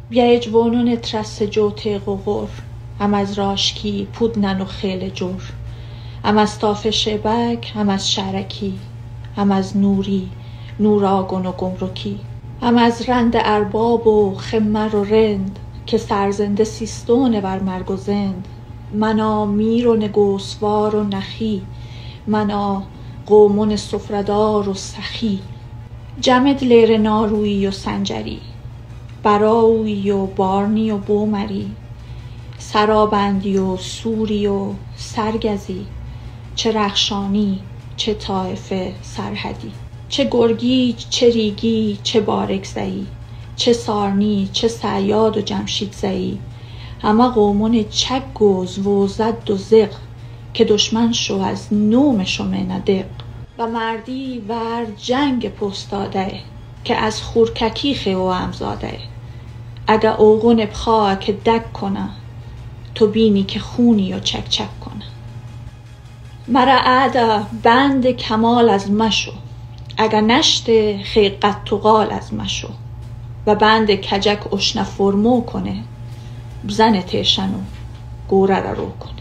بیاجوانون ترس جوت غغور، هم از راشکی پودنن و خیل جور، هم از تاف شبک، هم از شرکی، هم از نوری نوراگن و گمرکی، هم از رند ارباب و خمر و رند، که سرزنده سیستونه بر مرگ و زند. منا میر و نگوسوار و نخی، منا قومون سفردار و سخی. جمد لیر نارویی و سنجری، براوی و بارنی و بومری. سرابندی و سوری و سرگزی، چه رخشانی چه طایفه سرحدی. چه گرگی چه ریگی چه بارگزایی، چه سارنی چه صیاد و جمشید زایی. همه قومون چگ و زوزد و زق، که دشمن شو از نوم شمه ندق. و مردی ور جنگ پستاده، که از خورککی خیو امزاده. اگه اوغن بخواه که دک کنه، تو بینی که خونی و چک چک کنه. مرا عده بند کمال از مشو، اگه نشته خیقت تو قال از مشو. و بند کجک اشنه فرمو کنه، بزن تیشنو گوره رو کن.